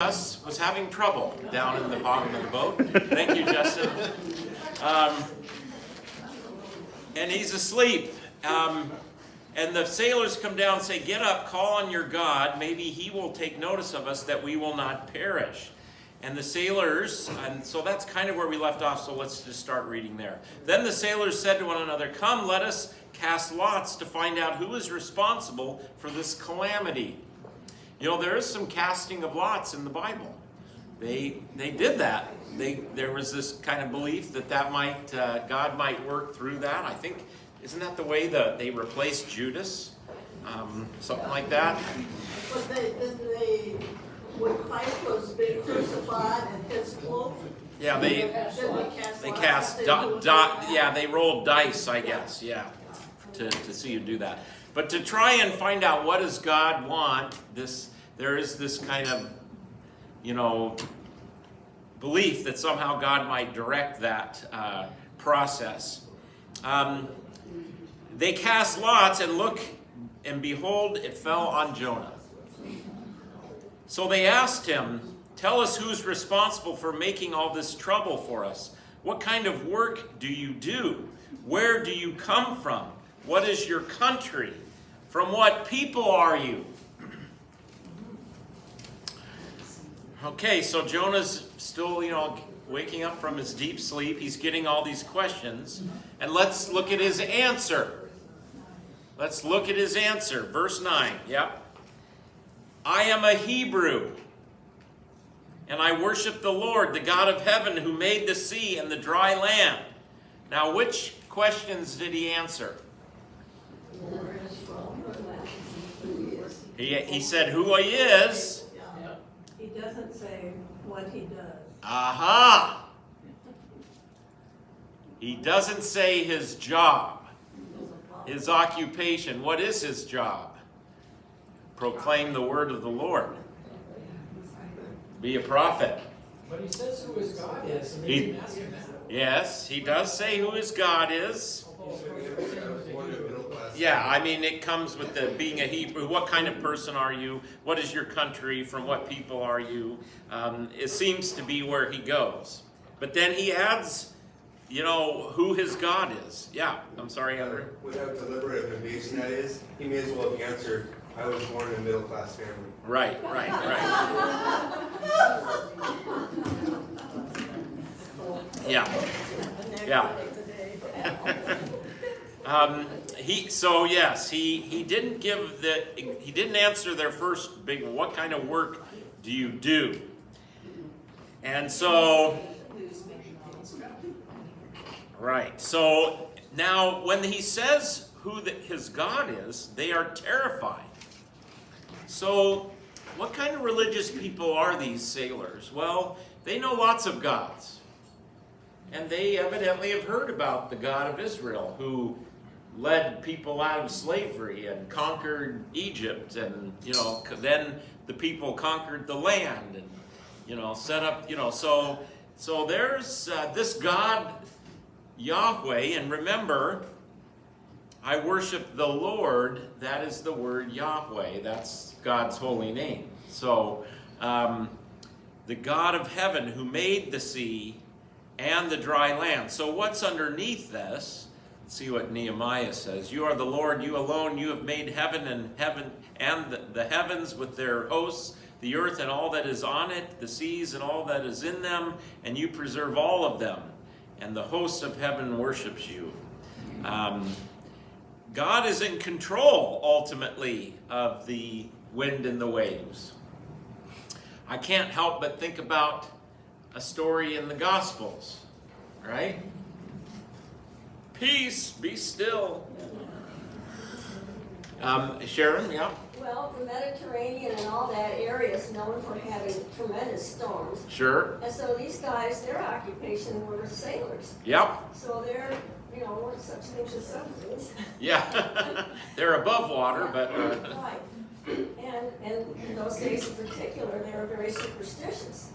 Us was having trouble down in the bottom of the boat. Thank you, Justin. And he's asleep. And the sailors come down and say, "Get up, call on your God. Maybe he will take notice of us that we will not perish." And the sailors, and so that's kind of where we left off, so let's just start reading there. Then the sailors said to one another, "Come, let us cast lots to find out who is responsible for this calamity." You know, there is some casting of lots in the Bible. They did that. There was this kind of belief that might God might work through that. I think, isn't that the way they replaced Judas? Something like that. But when Christ was being crucified and his cloak. Yeah, they rolled dice, I guess. Yeah, to see you do that. But to try and find out what does God want, there is this kind of, belief that somehow God might direct that process. They cast lots, and look, and behold, it fell on Jonah. So they asked him, "Tell us who's responsible for making all this trouble for us. What kind of work do you do? Where do you come from? What is your country? From what people are you?" Okay, so Jonah's still, waking up from his deep sleep. He's getting all these questions. And let's look at his answer. Let's look at his answer. Verse 9, yep. "I am a Hebrew, and I worship the Lord, the God of heaven, who made the sea and the dry land." Now, which questions did he answer? He said who he is. He doesn't say what he does. Aha! He doesn't say his job, his occupation. What is his job? Proclaim the word of the Lord. Be a prophet. But he says who his God is. And He- they didn't ask him that. Yes, he does say who his God is. Yeah, I mean, it comes with the being a Hebrew. What kind of person are you? What is your country? From what people are you? It seems to be where he goes. But then he adds, who his God is. Yeah, I'm sorry, Andrew. Without deliberate evasion, that is, he may as well have answered, "I was born in a middle-class family." Right. Yeah. He didn't answer their first big, what kind of work do you do? And so, right. So now when he says who his God is, they are terrified. So what kind of religious people are these sailors? Well, they know lots of gods. And they evidently have heard about the God of Israel, who led people out of slavery and conquered Egypt. And, then the people conquered the land and, set up, So there's this God, Yahweh. And remember, I worship the Lord. That is the word Yahweh. That's God's holy name. So the God of heaven who made the sea and the dry land. So what's underneath this? Let's see what Nehemiah says. "You are the Lord, you alone. You have made heaven and the heavens with their hosts, the earth and all that is on it, the seas and all that is in them, and you preserve all of them. And the host of heaven worships you." God is in control, ultimately, of the wind and the waves. I can't help but think about a story in the Gospels, right? "Peace, be still." Sharon, yeah? Well, the Mediterranean and all that area is known for having tremendous storms. Sure. And so these guys, their occupation were sailors. Yep. So they're, weren't such things as submarines. Yeah. They're above water, but... Right. And in those days in particular, they were very superstitious.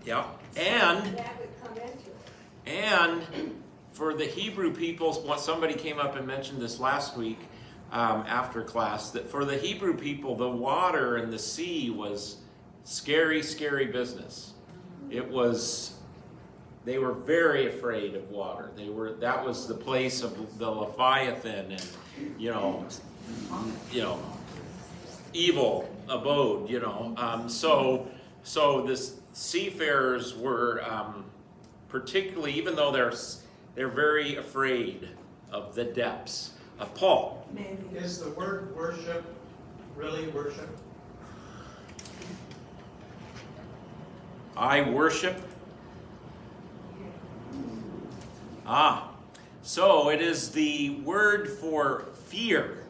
Yeah. So And that would come into it. And for the Hebrew people, somebody came up and mentioned this last week after class, that for the Hebrew people, the water and the sea was Scary, scary business. It was, they were very afraid of water. That was the place of the Leviathan and, evil abode, So the seafarers were particularly, even though they're very afraid of the depths. Paul. Maybe. Is the word worship really worship? I worship. So it is the word for fear.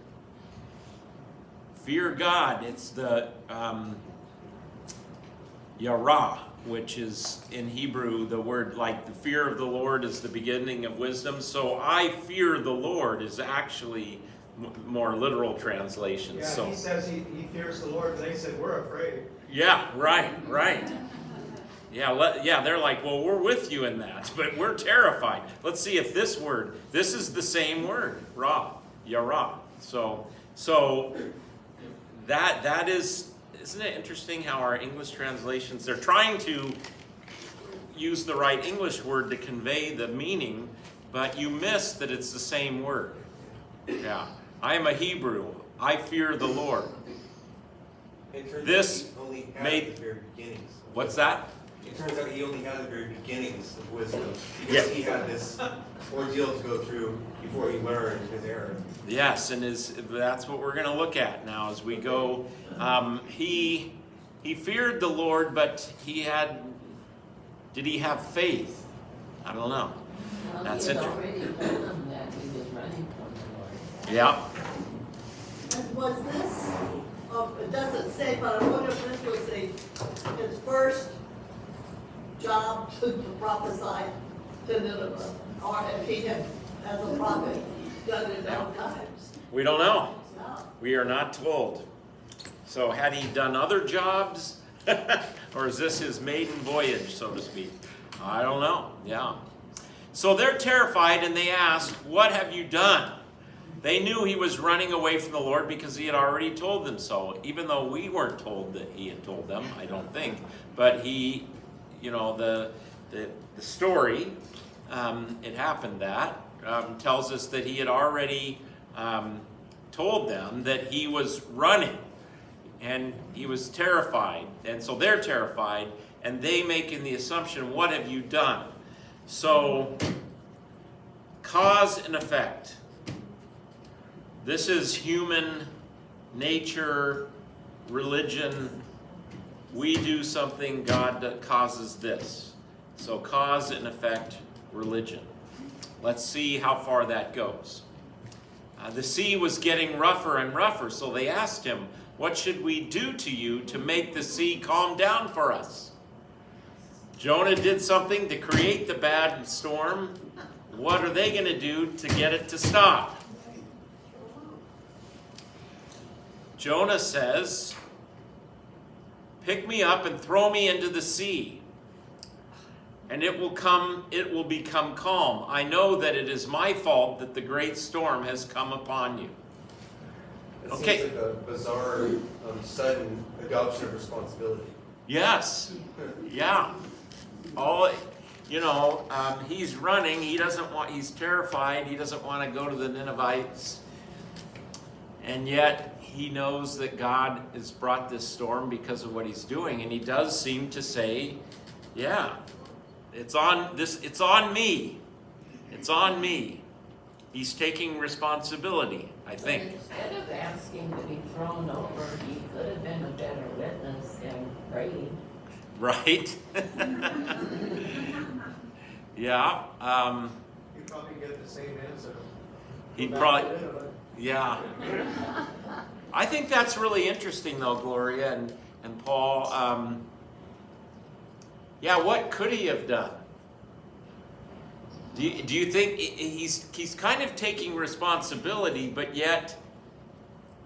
Fear God. It's the Yarah, which is in Hebrew the word, like the fear of the Lord is the beginning of wisdom. So I fear the Lord is actually more literal translation. Yeah, So he says he fears the Lord, and they said, we're afraid. yeah, right. Yeah, they're like, well, we're with you in that, but we're terrified. Let's see if this is the same word, Yarah. So that is, isn't it interesting how our English translations, they're trying to use the right English word to convey the meaning, but you miss that it's the same word. Yeah, I am a Hebrew. I fear the Lord. It turns This out he only had made- the very beginnings. What's that? It turns out he only had the very beginnings of wisdom. Yeah. Because he had this ordeal to go through before he learned his error. Yes, and that's what we're going to look at now as we go. He feared the Lord, but did he have faith? I don't know. Well, That's he had interesting. already told them that he was running from the Lord. Yeah. And was this, it doesn't say, but I wonder if this was his first job to prophesy to Nineveh, or if he had, as a prophet, done it enough times. We don't know. No. We are not told. So had he done other jobs? Or is this his maiden voyage, so to speak? I don't know. Yeah. So they're terrified and they ask, what have you done? They knew he was running away from the Lord because he had already told them so, even though we weren't told that he had told them, I don't think. But he, the story, it happened that, tells us that he had already told them that he was running. And he was terrified. And so they're terrified. And they making the assumption, what have you done? So, cause and effect. This is human nature, religion. We do something, God causes this. So cause and effect, religion. Let's see how far that goes. The sea was getting rougher and rougher, so they asked him, what should we do to you to make the sea calm down for us? Jonah did something to create the bad storm. What are they going to do to get it to stop? Jonah says, pick me up and throw me into the sea, and it will become calm. I know that it is my fault that the great storm has come upon you. It Okay. seems like a bizarre, sudden adoption of responsibility. Yes. Yeah. He's running. He's terrified. He doesn't want to go to the Ninevites. And yet he knows that God has brought this storm because of what he's doing. And he does seem to say, yeah, it's on me. It's on me. He's taking responsibility, I think. Instead of asking to be thrown over, he could have been a better witness and prayed. Right? Yeah. You'd probably get the same answer. He'd probably, yeah. I think that's really interesting, though, Gloria and Paul. Yeah, what could he have done? Do you think he's kind of taking responsibility, but yet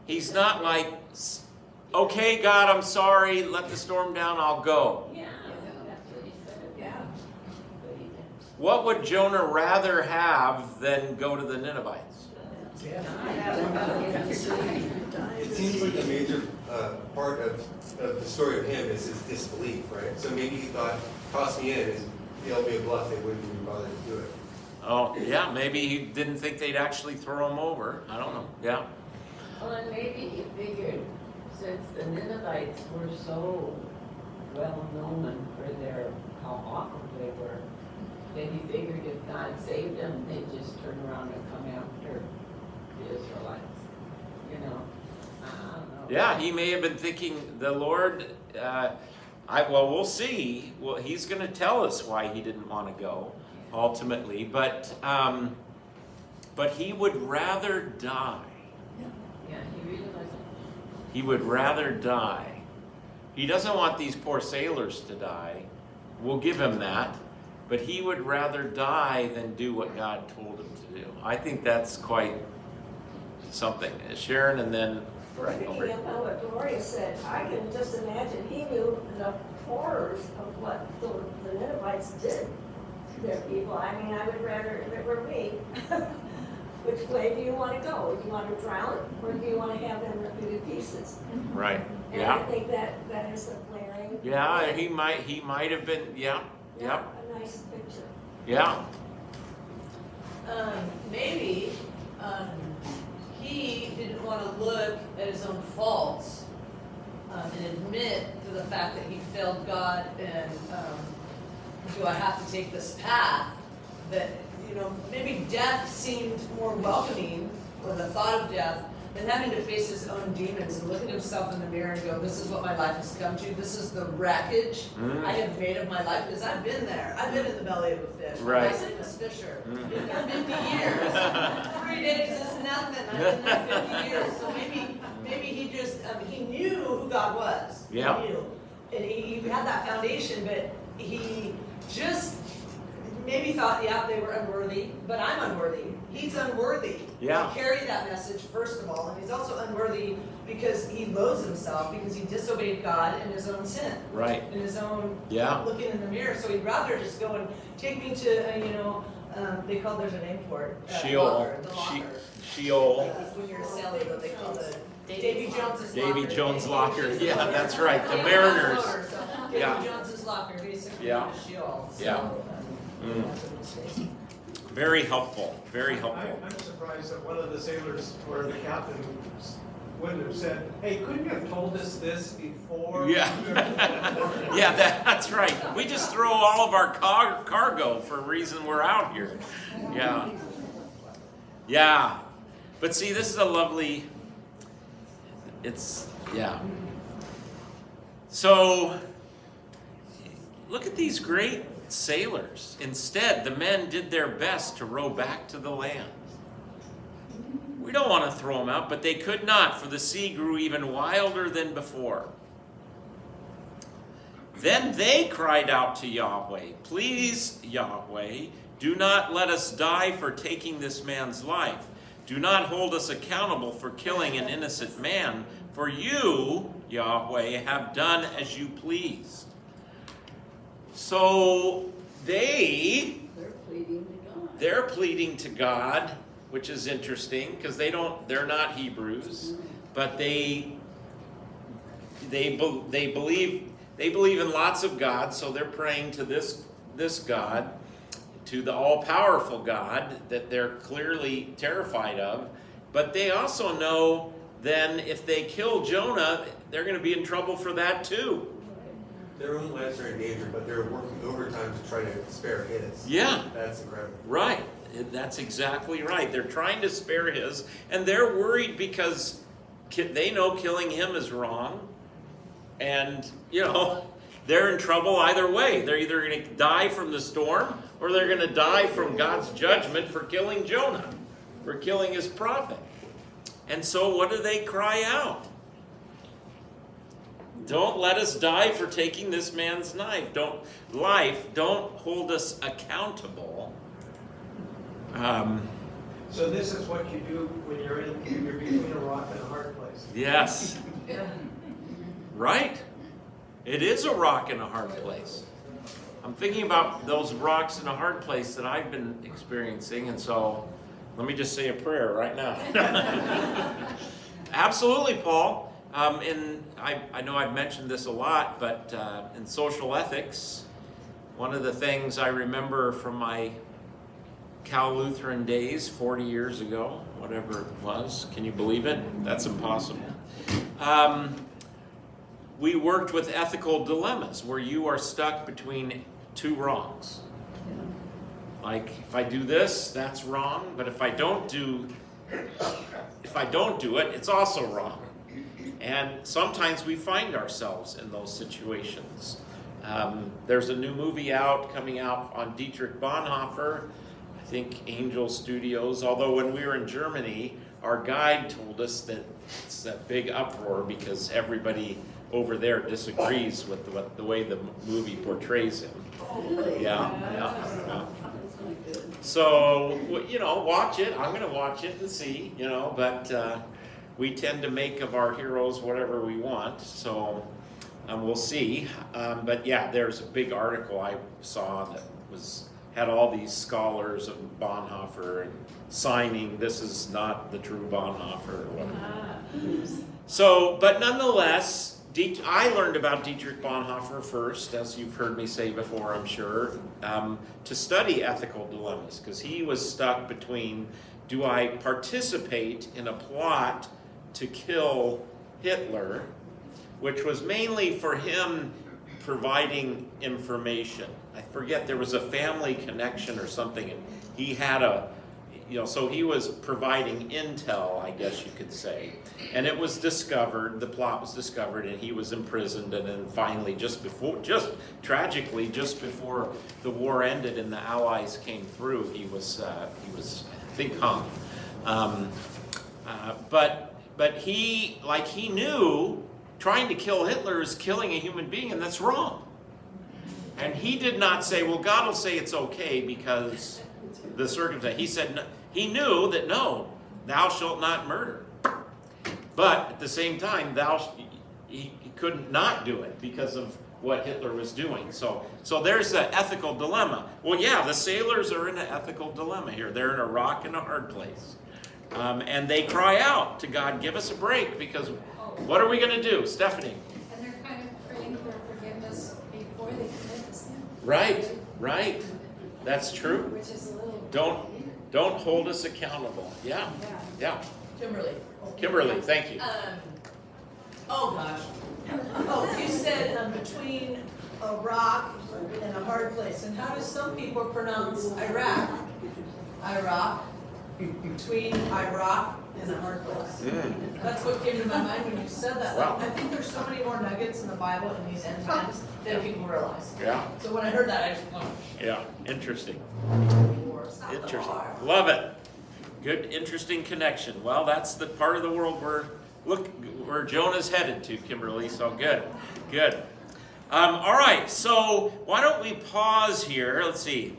he's not like, okay, God, I'm sorry, let the storm down, I'll go. Yeah, that's what he said. Yeah. But he didn't. What would Jonah rather have than go to the Ninevites? Yeah. I have about it. It seems like a major part of of the story of him is his disbelief, right? So maybe he thought, toss me in, and it'll be a bluff, they wouldn't even bother to do it. Oh, yeah, maybe he didn't think they'd actually throw him over. I don't know. Yeah. Well, and maybe he figured, since the Ninevites were so well known for how awful they were, then he figured if God saved them, they'd just turn around and come after the Israelites. You know, I don't know. Yeah, he may have been thinking the Lord, well, we'll see. Well, he's going to tell us why he didn't want to go, ultimately. But he would rather die. Yeah, he really wasn't. He would rather die. He doesn't want these poor sailors to die. We'll give him that. But he would rather die than do what God told him to do. I think that's quite something. Sharon, and then right over. Picking up on what Gloria said, I can just imagine he knew the horrors of what the Ninevites did to their people. I mean, I would rather, if it were me, which way do you want to go? Do you want to drown, or do you want to have them ripped into pieces? Right. And Yeah. I think that is the glaring. Yeah, he might have been. Yeah. Yeah, a nice picture. Yeah. Maybe he didn't want to look at his own faults and admit to the fact that he failed God and do I have to take this path? That, you know, maybe death seemed more welcoming, or the thought of death, than having to face his own demons and look at himself in the mirror and go, this is what my life has come to. This is the wreckage I have made of my life, because I've been there. I've been in the belly of a fish. Right. My name is Fisher. Been there 50 years. 3 days is nothing. I've been there 50 years. So maybe he just, he knew who God was. Yeah. He knew. And he had that foundation, but he just maybe thought, yeah, they were unworthy, but I'm unworthy. He's unworthy Yeah. to carry that message, first of all. And he's also unworthy because he loathes himself, because he disobeyed God in his own sin, Right. in his own Yeah. looking in the mirror. So he'd rather just go and take me to, there's a name for it. Sheol. Locker, the locker. Sheol. When you're a sailor, though, they call it Davy Jones's locker. Davy Jones' locker. Yeah, that's right. The Yeah, Mariners. so Davy Yeah. Jones's locker, basically, Yeah. is Sheol. So, Yeah. that's what it's based on. Very helpful. Very helpful. I'm surprised that one of the sailors or the captain wouldn't have said, hey, couldn't you have told us this before? Yeah. Yeah, that's right. We just throw all of our cargo for a reason we're out here. Yeah. Yeah. But see, this is a lovely, yeah. So, look at these great sailors. Instead, the men did their best to row back to the land. We don't want to throw them out, but they could not, for the sea grew even wilder than before. Then they cried out to Yahweh, "Please, Yahweh, do not let us die for taking this man's life. Do not hold us accountable for killing an innocent man, for you, Yahweh, have done as you pleased." So they're pleading to God, which is interesting because they're not Hebrews, but they believe in lots of gods, so they're praying to this God, to the all-powerful God that they're clearly terrified of. But they also know then if they kill Jonah, they're going to be in trouble for that too. Their own lives are in danger, but they're working overtime to try to spare his. Yeah. That's incredible. Right. That's exactly right. They're trying to spare his, and they're worried because they know killing him is wrong. And, they're in trouble either way. They're either going to die from the storm, or they're going to die from God's judgment for killing Jonah, for killing his prophet. And so what do they cry out? Don't let us die for taking this man's life. Don't hold us accountable. So this is what you do when you're between a rock and a hard place. Yes. Right? It is a rock in a hard place. I'm thinking about those rocks in a hard place that I've been experiencing, and so let me just say a prayer right now. Absolutely, Paul. I know I've mentioned this a lot, but in social ethics, one of the things I remember from my Cal Lutheran days 40 years ago, whatever it was, can you believe it? That's impossible. We worked with ethical dilemmas where you are stuck between two wrongs. Like, if I do this, that's wrong, but if I don't do it, it's also wrong. And sometimes we find ourselves in those situations. There's a new movie coming out on Dietrich Bonhoeffer, I think Angel Studios, although when we were in Germany, our guide told us that it's a big uproar because everybody over there disagrees with the way the movie portrays him. Yeah. So, watch it. I'm going to watch it and see, but we tend to make of our heroes whatever we want, so we'll see. But yeah, there's a big article I saw that had all these scholars of Bonhoeffer and signing, this is not the true Bonhoeffer or whatever. So, but nonetheless, I learned about Dietrich Bonhoeffer first, as you've heard me say before, I'm sure, to study ethical dilemmas, because he was stuck between, do I participate in a plot to kill Hitler, which was mainly for him providing information. I forget, there was a family connection or something, and he had so he was providing intel, I guess you could say. And it was discovered, the plot was discovered, and he was imprisoned, and then finally, tragically, just before the war ended and the Allies came through, he was I think, hung. But he knew trying to kill Hitler is killing a human being, and that's wrong. And he did not say, well, God will say it's okay because the circumstance. He said, he knew that no, thou shalt not murder. But at the same time, he couldn't not do it because of what Hitler was doing. So there's the ethical dilemma. Well, yeah, the sailors are in an ethical dilemma here. They're in a rock and a hard place. And they cry out to God, give us a break, because what are we going to do? Stephanie? And they're kind of praying for forgiveness before they commit the sin. Right. That's true. Which is a little... Don't hold us accountable. Yeah. Kimberly, thank you. Oh gosh. You said between a rock and a hard place. And how do some people pronounce Iraq? Iraq. Between Iraq and a hard place. That's what came to my mind when you said that. Wow. I think there's so many more nuggets in the Bible in these end times than people realize. Yeah. So when I heard that, I just went, Yeah. Interesting. Love it. Good, interesting connection. Well, that's the part of the world where Jonah's headed to, Kimberly. So good. All right. So why don't we pause here? Let's see.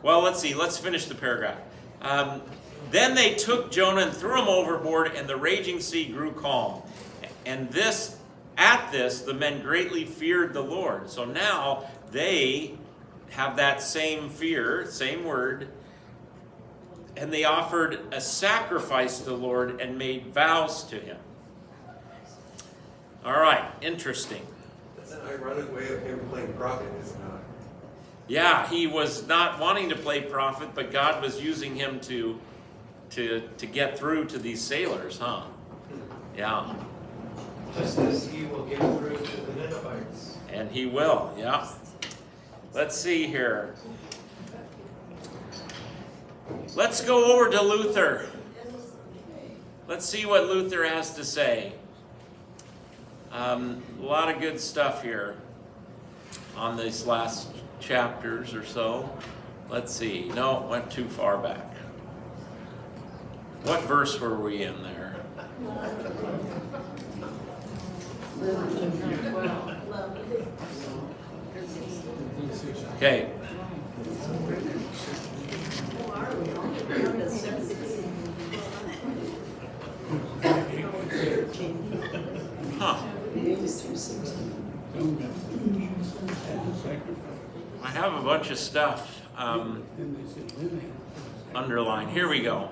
Let's finish the paragraph. Then they took Jonah and threw him overboard, and the raging sea grew calm. And at this, the men greatly feared the Lord. So now they have that same fear, same word, and they offered a sacrifice to the Lord and made vows to him. All right, interesting. That's an ironic way of him playing prophet, is it not? Yeah, he was not wanting to play prophet, but God was using him to get through to these sailors, huh? Yeah. Just as he will get through to the Ninevites. And he will, yeah. Let's see here. Let's go over to Luther. Let's see what Luther has to say. A lot of good stuff here on these last chapters or so. Let's see. No, it went too far back. What verse were we in there? Okay. Huh. I have a bunch of stuff underlined. Here we go.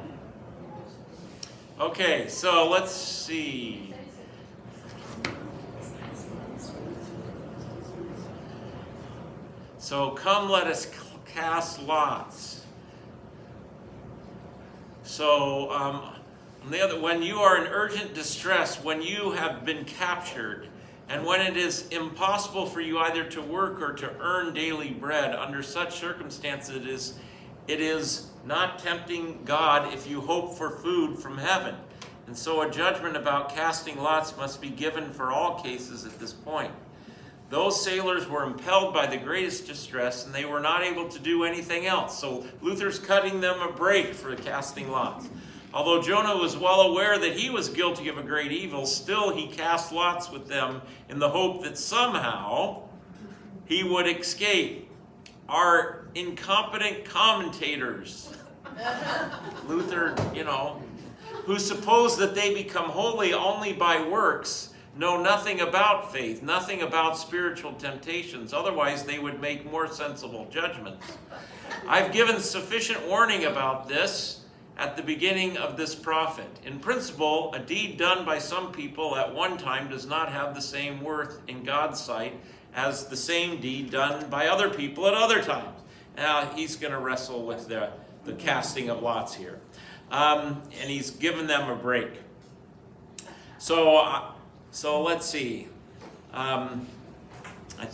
Okay, so let's see. So come, let us cast lots. So on the other, when you are in urgent distress, when you have been captured, and when it is impossible for you either to work or to earn daily bread, under such circumstances it is not tempting God if you hope for food from heaven. And so a judgment about casting lots must be given for all cases at this point. Those sailors were impelled by the greatest distress, and they were not able to do anything else. So Luther's cutting them a break for casting lots. Although Jonah was well aware that he was guilty of a great evil, still he cast lots with them in the hope that somehow he would escape. Our incompetent commentators, Luther, who suppose that they become holy only by works, know nothing about faith, nothing about spiritual temptations. Otherwise, they would make more sensible judgments. I've given sufficient warning about this at the beginning of this prophet. In principle, a deed done by some people at one time does not have the same worth in God's sight as the same deed done by other people at other times. Now, he's going to wrestle with the casting of lots here. And he's given them a break. So let's see.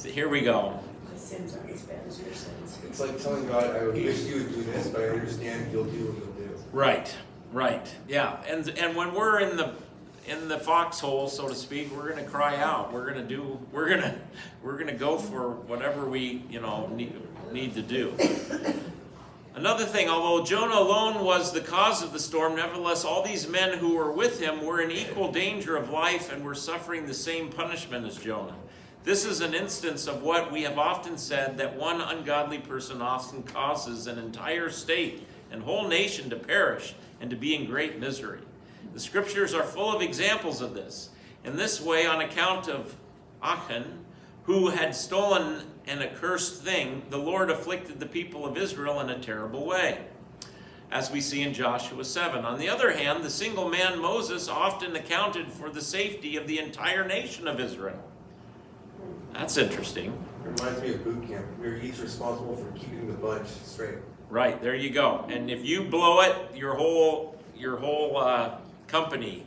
Here we go. My sins aren't as bad as your sins. It's like telling God, I wish you would do this, but I understand you'll do what you'll do. Right, yeah. And when we're in the foxhole, so to speak, we're going to cry out. We're going to go for whatever we need to do. Another thing, although Jonah alone was the cause of the storm, nevertheless all these men who were with him were in equal danger of life and were suffering the same punishment as Jonah. This is an instance of what we have often said, that one ungodly person often causes an entire state and whole nation to perish and to be in great misery. The scriptures are full of examples of this. In this way, on account of Achan, who had stolen an accursed thing, the Lord afflicted the people of Israel in a terrible way, as we see in Joshua 7. On the other hand, the single man Moses often accounted for the safety of the entire nation of Israel. That's interesting. It reminds me of boot camp, where he's responsible for keeping the bunch straight. Right, there you go. And if you blow it, your whole company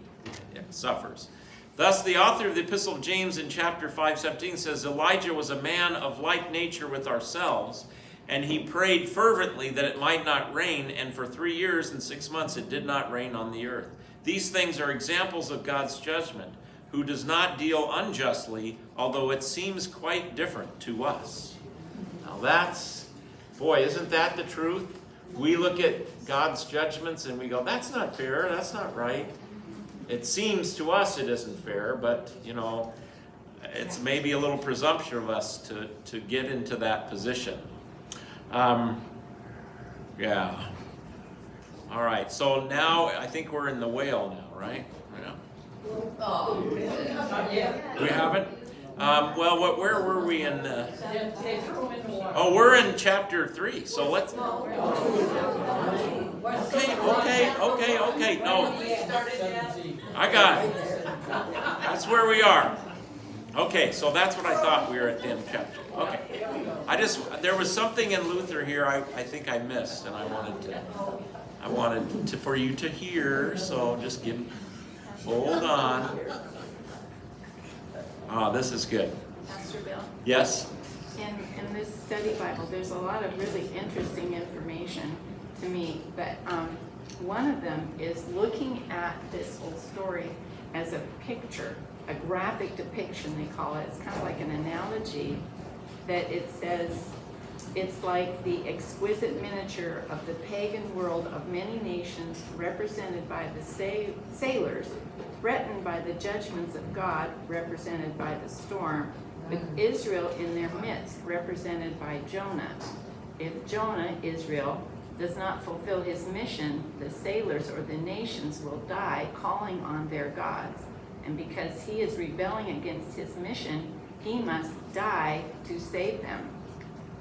suffers. Thus, the author of the Epistle of James in chapter 5:17 says, Elijah was a man of like nature with ourselves, and he prayed fervently that it might not rain, and for 3 years and 6 months it did not rain on the earth. These things are examples of God's judgment, who does not deal unjustly, although it seems quite different to us. Now isn't that the truth? We look at God's judgments and we go, that's not fair, that's not right. It seems to us it isn't fair, but, it's maybe a little presumption of us to get into that position. Yeah. All right, so now I think we're in the whale now, right? Yeah. Oh, We haven't? Well, where were we in? We're in chapter 3. So let's. Okay. No, I got it. That's where we are. Okay, so that's what I thought we were at the end of chapter. Okay, there was something in Luther here I think I missed, and I wanted for you to hear. So just hold on. This is good. Pastor Bill, Yes? in this study Bible, there's a lot of really interesting information to me, but one of them is looking at this whole story as a picture, a graphic depiction, they call it. It's kind of like an analogy that it says, it's like the exquisite miniature of the pagan world of many nations represented by the sailors, threatened by the judgments of God, represented by the storm, with Israel in their midst, represented by Jonah. If Jonah, Israel, does not fulfill his mission, the sailors or the nations will die calling on their gods. And because he is rebelling against his mission, he must die to save them.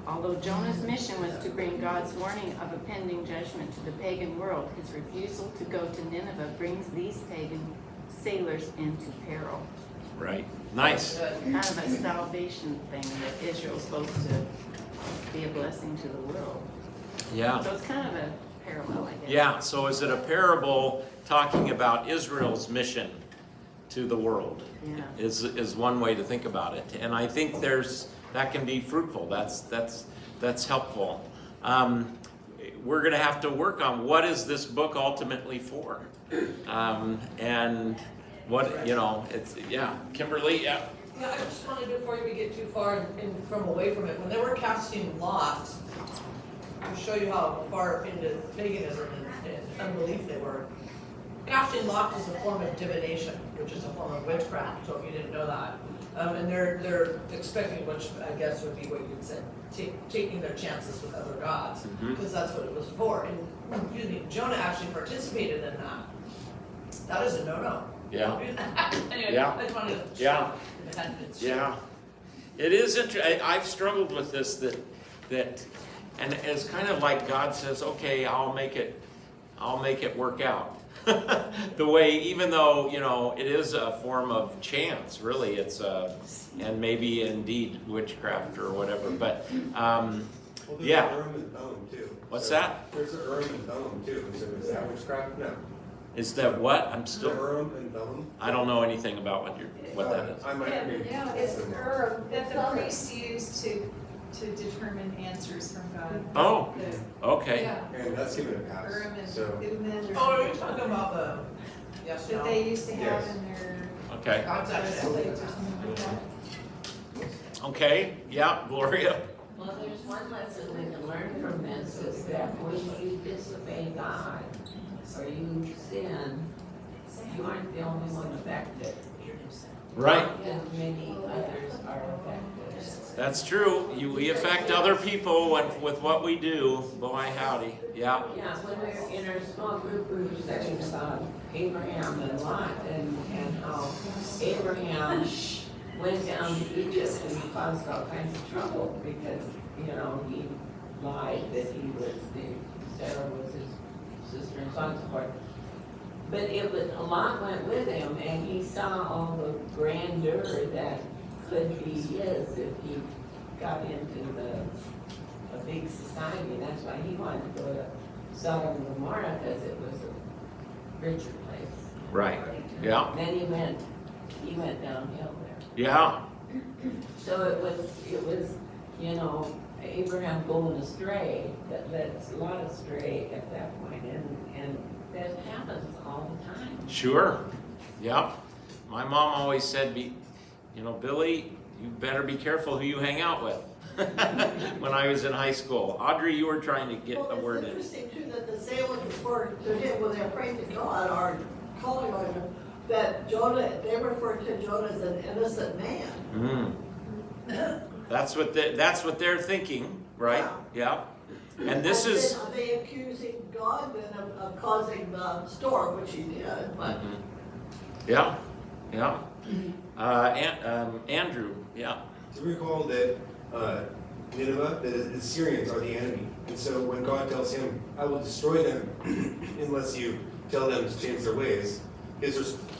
Although Jonah's mission was to bring God's warning of a pending judgment to the pagan world, his refusal to go to Nineveh brings these pagan sailors into peril. Right. Nice. Kind of a salvation thing that Israel's supposed to be a blessing to the world. Yeah. So it's kind of a parallel, I guess. Yeah. So is it a parable talking about Israel's mission to the world? Yeah. Is one way to think about it, and I think that can be fruitful. That's helpful. We're going to have to work on what is this book ultimately for, and what it's Kimberly, yeah. Yeah, I just wanted, before we get too far from away from it, when they were casting lots, to show you how far into paganism and unbelief they were, casting lots is a form of divination, which is a form of witchcraft, so if you didn't know that. And they're expecting, which I guess would be what you'd say, taking their chances with other gods, because that's what it was for. And excuse me, Jonah actually participated in that. That is a no-no. Yeah. Don't do that. Anyway, Yeah. I just wanted to Yeah. show. Yeah, it is interesting. I've struggled with this, that, and it's kind of like God says, okay, I'll make it work out. The way, even though, it is a form of chance, really, and maybe indeed witchcraft or whatever, but, Well, there's yeah. the Urim and Thummim too. What's So that? There's the Urim and Thummim too, so is that witchcraft? No. Is that what? I'm The still, Urim and Thummim? I don't know anything about what that is. I might be. Yeah, It's Urim. that the priests use to determine answers from God. Oh, The- okay. Yeah, And that's given a pass, Urim and so. Thummim, Oh, are or you talking about the, yes, that no? they used to have Yes. in their Okay. God's actually, slaves or something like that. Okay. Yeah, Gloria. Well, there's one lesson we can learn from this, is that when you disobey God, or you sin, you aren't the only one affected. Right. And many others are affected. That's true. We affect other people with what we do. Boy, howdy. Yeah. Yeah, when we're in our small group, we were saying about Abraham and Lot, and how Abraham went down to Egypt and caused all kinds of trouble because, he lied that Sarah was his sister and so on and so forth. But Lot went with him, and he saw all the grandeur that could be his if he got into a big society. That's why he wanted to go to Sodom and Gomorrah, because it was a richer place. Right. Yeah. Then he went downhill there. Yeah. So it was, Abraham going astray. That's a lot astray at that point, and that happens all the time. Sure. Yeah. My mom always said, Billy, you better be careful who you hang out with. When I was in high school. Audrey, you were trying to get a word in. It's interesting too that the sailors referred to him when they're praying to God or calling on him, that they refer to Jonah as an innocent man. That's what they're thinking, right? Yeah. And this And is. then are they accusing God then of causing the storm, which he did, but. Yeah. Yeah. Andrew. Yeah. Do you recall that Nineveh, the Syrians are the enemy? And so when God tells him, I will destroy them unless you tell them to change their ways,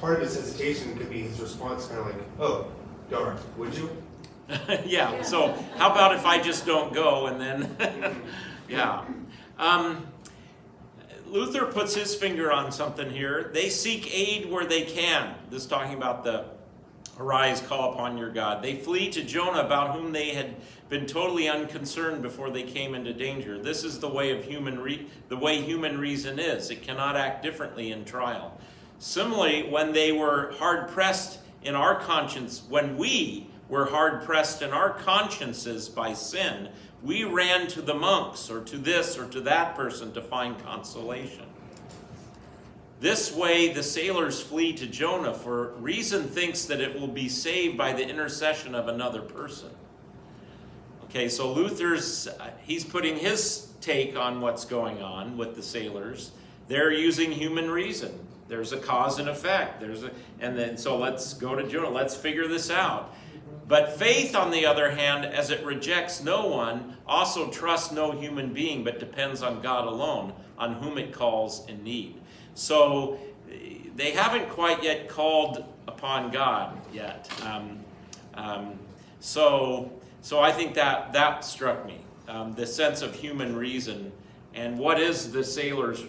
part of his hesitation could be his response kind of like, oh, darn, would you? Yeah. So how about if I just don't go and then. Yeah. Luther puts his finger on something here. They seek aid where they can. This is talking about the arise, call upon your God. They flee to Jonah, about whom they had been totally unconcerned before they came into danger. This is the way of human reason is. It cannot act differently in trial. Similarly, when they were hard pressed in our conscience, when we were hard pressed in our consciences by sin, we ran to the monks or to this or to that person to find consolation. This way the sailors flee to Jonah, for reason thinks that it will be saved by the intercession of another person. Okay, so Luther's, he's putting his take on what's going on with the sailors. They're using human reason. There's a cause and effect. So let's go to Jonah. Let's figure this out. But faith, on the other hand, as it rejects no one, also trusts no human being, but depends on God alone, on whom it calls in need. So they haven't quite yet called upon God yet. So I think that struck me, the sense of human reason. And what is the sailor's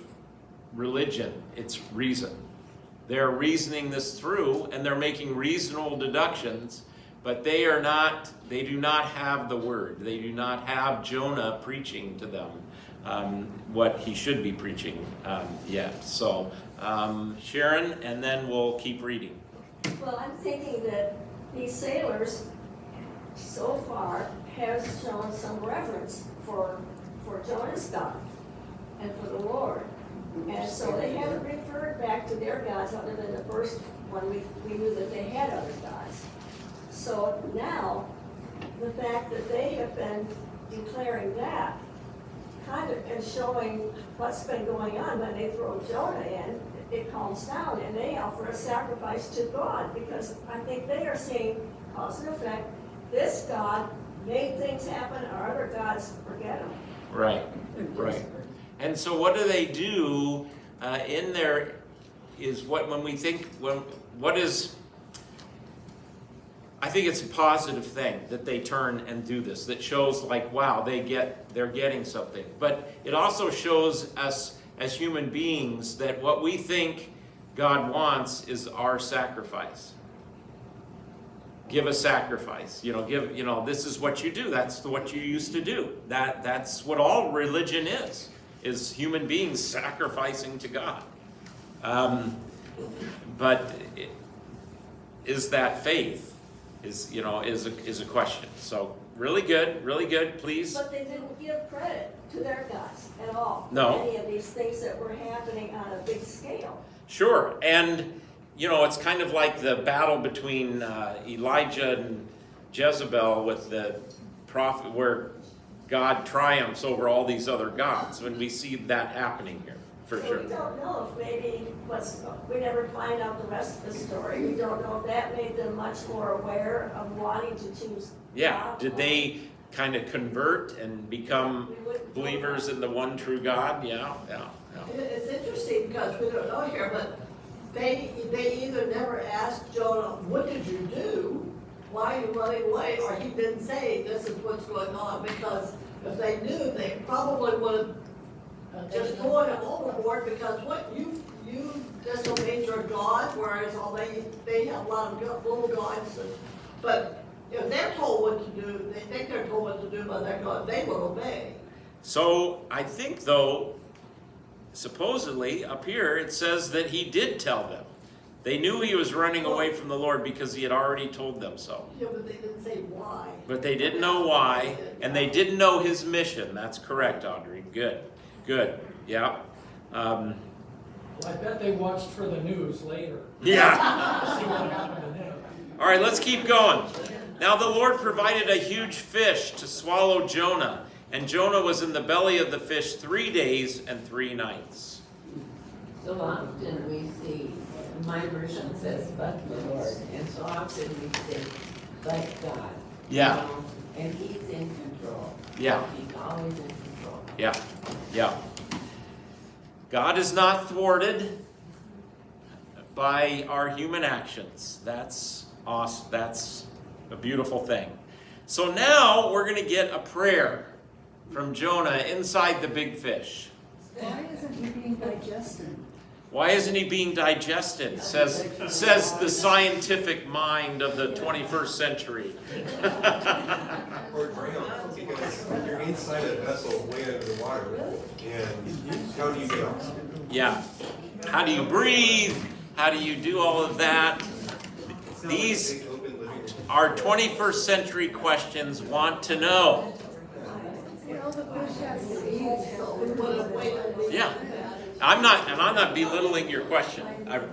religion? It's reason. They're reasoning this through, and they're making reasonable deductions, but they do not have the word. They do not have Jonah preaching to them what he should be preaching yet. So, Sharon, and then we'll keep reading. Well, I'm thinking that these sailors so far have shown some reverence for Jonah's God and for the Lord. And so they haven't referred back to their gods other than the first one we knew that they had other gods. So now, the fact that they have been declaring that kind of and showing what's been going on when they throw Jonah in, it calms down and they offer a sacrifice to God, because I think they are seeing cause and effect. This God made things happen, our other gods forget them. Right. And so what do they do in there is what we think, I think it's a positive thing that they turn and do this. That shows like, wow, they're getting something. But it also shows us as human beings that what we think God wants is our sacrifice. Give a sacrifice. This is what you do. That's what you used to do. That's what all religion is human beings sacrificing to God. But is that faith? Is a question. So really good, please. But they didn't give credit to their gods at all. No. Any of these things that were happening on a big scale. Sure, and it's kind of like the battle between Elijah and Jezebel with the prophet, where God triumphs over all these other gods. When we see that happening here, for So sure. we don't know if maybe we never find out the rest of the story. We don't know if that made them much more aware of wanting to choose Yeah, God. did they kind of convert and become We wouldn't know believers in the one true God? Yeah. It's interesting because we don't know here, but they either never asked Jonah, what did you do? Why are you running away? Or he didn't say, this is what's going on, because if they knew, they probably would have just thrown him overboard, because what, you disobeyed your God, whereas they have a lot of little gods, but if they're told what to do, they think they're told what to do by their God, they will obey. So I think, though, supposedly up here it says that he did tell them. They knew he was running away from the Lord because he had already told them so. Yeah, but they didn't say why. But they didn't know why, and they didn't know his mission. That's correct, Audrey. Good. Yeah. Well, I bet they watched for the news later. Yeah. See what happened to them. All right, let's keep going. Now the Lord provided a huge fish to swallow Jonah, and Jonah was in the belly of the fish 3 days and 3 nights. So often we see, my version says, but the Lord, and so often we say, but God. Yeah. You know, and He's in control. Yeah. He's always in control. Yeah. God is not thwarted by our human actions. That's awesome. That's a beautiful thing. So now we're going to get a prayer from Jonah inside the big fish. Why isn't he being digested? Why isn't he being digested, says the scientific mind of the 21st century. Or drown, because you're inside a vessel way under the water, and how do you get oxygen? Yeah. How do you breathe? How do you do all of that? These are 21st century questions want to know. Yeah. I'm not belittling your question.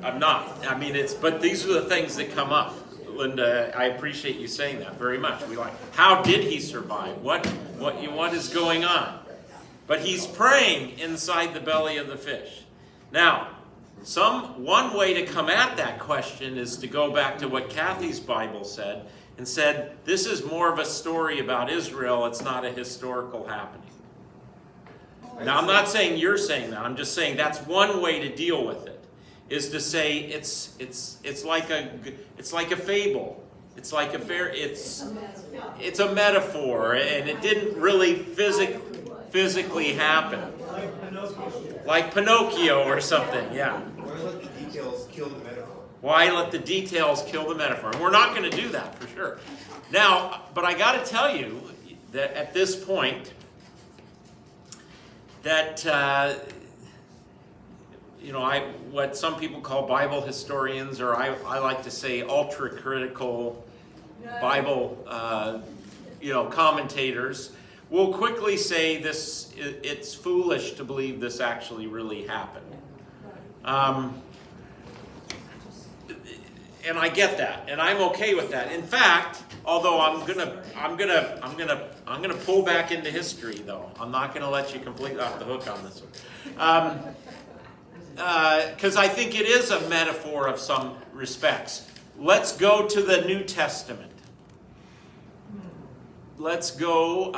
I'm not. I mean, but these are the things that come up. Linda, I appreciate you saying that very much. We like, how did he survive? What is going on? But he's praying inside the belly of the fish. Now, one way to come at that question is to go back to what Kathy's Bible said. and said, this is more of a story about Israel, it's not a historical happening. Now, I'm not saying you're saying that, I'm just saying that's one way to deal with it, is to say it's like a fable. It's like it's a metaphor, and it didn't really physically happen. Like Pinocchio or something, yeah. Why let the details kill the metaphor? Why let the details kill the metaphor? And we're not going to do that for sure. Now, but I got to tell you that at this point, that what some people call Bible historians, or I like to say ultra-critical Bible commentators, will quickly say it's foolish to believe this actually really happened. And I get that, and I'm okay with that. In fact, although I'm gonna pull back into history, though. I'm not gonna let you completely off the hook on this one, because I think it is a metaphor of some respects. Let's go to the New Testament. Let's go.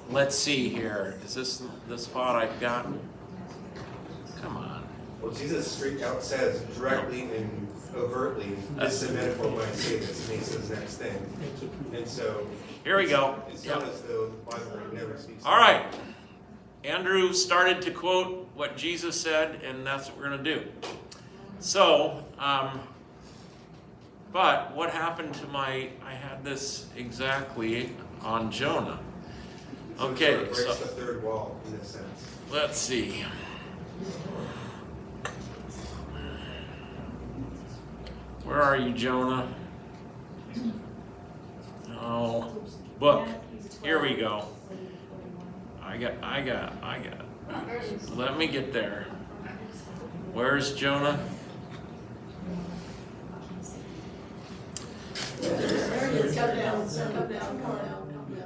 Let's see here. Is this the spot I've got? Come on. Well, Jesus straight out says directly and overtly, this is a metaphor when I say this, and he says the next thing. And so Here we go. it's not as though the Bible never speaks. All right. Andrew started to quote what Jesus said, and that's what we're going to do. So, but what happened to I had this exactly on Jonah. Okay, It breaks so the third wall in a sense. let's see. Where are you, Jonah? Oh, book. Here we go. I got. Let me get there. Where's Jonah?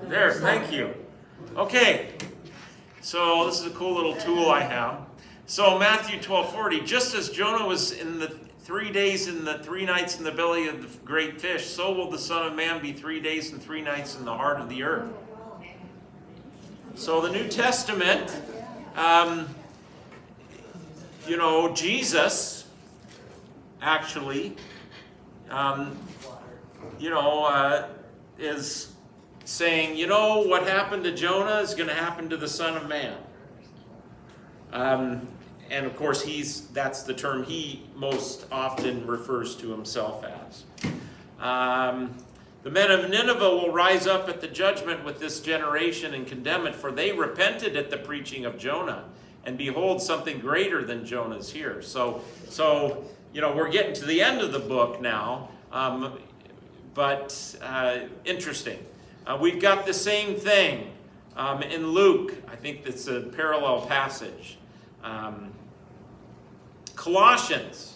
There, thank you. Okay, so this is a cool little tool I have. So Matthew 12:40, just as Jonah was in the 3 days and the 3 nights in the belly of the great fish, so will the Son of Man be 3 days and 3 nights in the heart of the earth. So the New Testament, Jesus actually, is saying, what happened to Jonah is going to happen to the Son of Man. And of course, that's the term he most often refers to himself as. The men of Nineveh will rise up at the judgment with this generation and condemn it, for they repented at the preaching of Jonah. And behold, something greater than Jonah is here. So we're getting to the end of the book now, but interesting. We've got the same thing in Luke. I think that's a parallel passage. Colossians.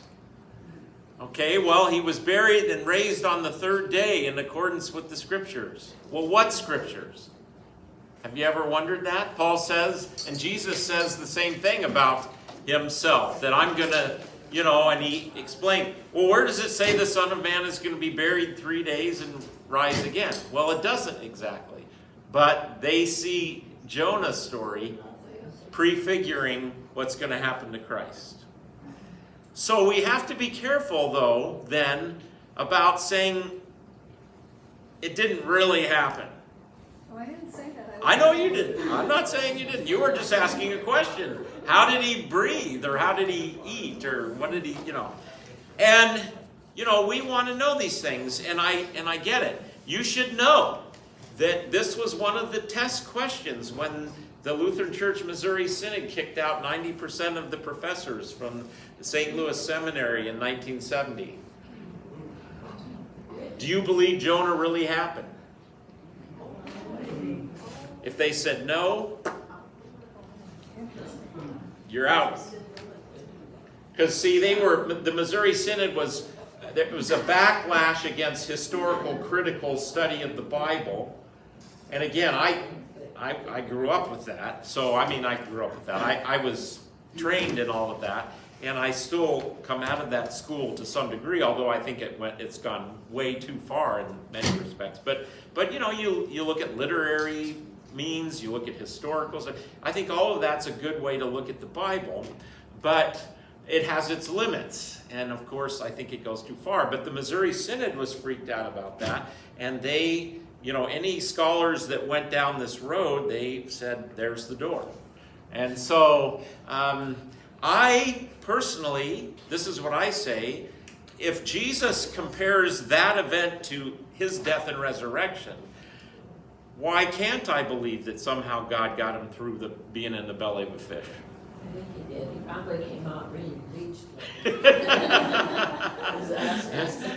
Okay, well, he was buried and raised on the 3rd day in accordance with the scriptures. Well, what scriptures? Have you ever wondered that? Paul says, and Jesus says the same thing about himself, that I'm going to, and he explained, well, where does it say the Son of Man is going to be buried 3 days and rise again? Well, it doesn't exactly. But they see Jonah's story prefiguring what's going to happen to Christ. So we have to be careful, though, then, about saying it didn't really happen. Oh, I didn't say that. I know you didn't. I'm not saying you didn't. You were just asking a question. How did he breathe? Or how did he eat? Or what did he, And, we want to know these things, and I get it. You should know that this was one of the test questions when the Lutheran Church Missouri Synod kicked out 90% of the professors from the St. Louis Seminary in 1970. Do you believe Jonah really happened? If they said no, you're out. Because see, the Missouri Synod there was a backlash against historical critical study of the Bible. And again, I grew up with that. So, I grew up with that. I was trained in all of that. and I still come out of that school to some degree, although I think it's gone way too far in many respects. But you know, you look at literary means, you look at historicals. I think all of that's a good way to look at the Bible, but it has its limits. And of course, I think it goes too far. But the Missouri Synod was freaked out about that, and they, you know, any scholars that went down this road, they said, there's the door. And so, I personally, this is what I say, if Jesus compares that event to his death and resurrection, why can't I believe that somehow God got him through being in the belly of a fish? I think he did. He probably came out really bleached.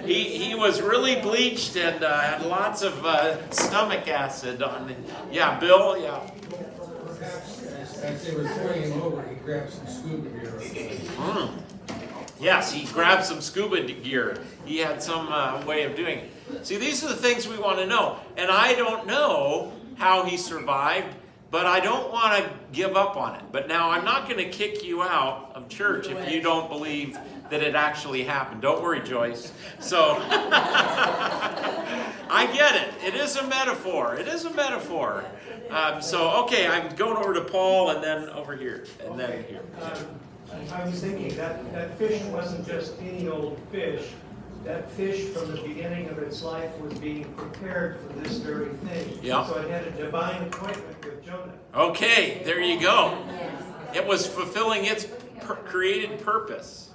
He was really bleached and had lots of stomach acid on it. Yeah, Bill, yeah. As they were throwing him over, he grabbed some scuba gear. Yes, he grabbed some scuba gear. He had some way of doing it. See, these are the things we want to know. And I don't know how he survived, but I don't want to give up on it. But now I'm not going to kick you out of church if you don't believe that it actually happened. Don't worry, Joyce. So, I get it. It is a metaphor. It is a metaphor. Okay, I'm going over to Paul and then over here. And then here. I was thinking that fish wasn't just any old fish. That fish from the beginning of its life was being prepared for this very thing. Yeah. So it had a divine appointment with Jonah. Okay, there you go. It was fulfilling its created purpose.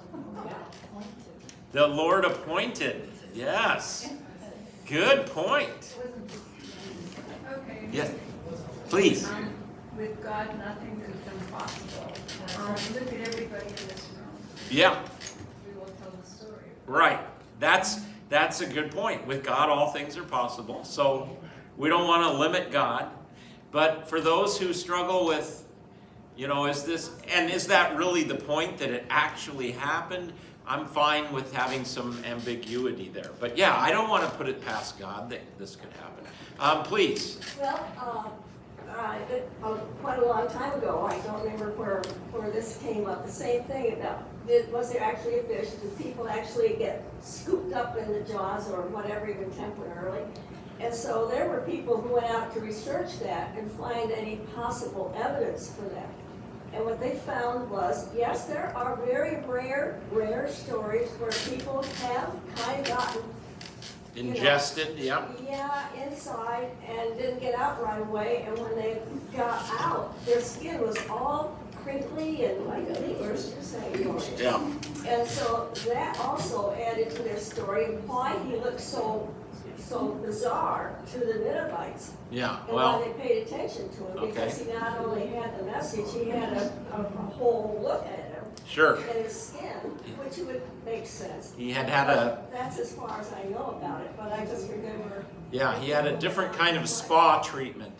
The Lord appointed. Yes. Good point. Okay. Yes. Please. With God, nothing is impossible. Look at everybody in this room. Yeah. We will tell the story. Right. That's a good point. With God, all things are possible. So we don't want to limit God. But for those who struggle with, you know, is that really the point that it actually happened? I'm fine with having some ambiguity there. But yeah, I don't want to put it past God that this could happen. Please. Well, quite a long time ago, I don't remember where this came up, the same thing about, was there actually a fish? Did people actually get scooped up in the jaws or whatever, even temporarily? And so there were people who went out to research that and find any possible evidence for that. And what they found was, yes, there are very rare stories where people have kind of gotten Ingested, yeah. Yeah, inside, and didn't get out right away, and when they got out, their skin was all crinkly and like a leaver's, Yeah. and so that also added to their story of why he looked so bizarre to the Ninevites. Yeah, And well, why they paid attention to him, because okay. he not only had the message, he had a whole look at him. Sure. And his skin, which would make sense. He had a, That's as far as I know about it, but I just remember. yeah, he had a different kind of spa treatment.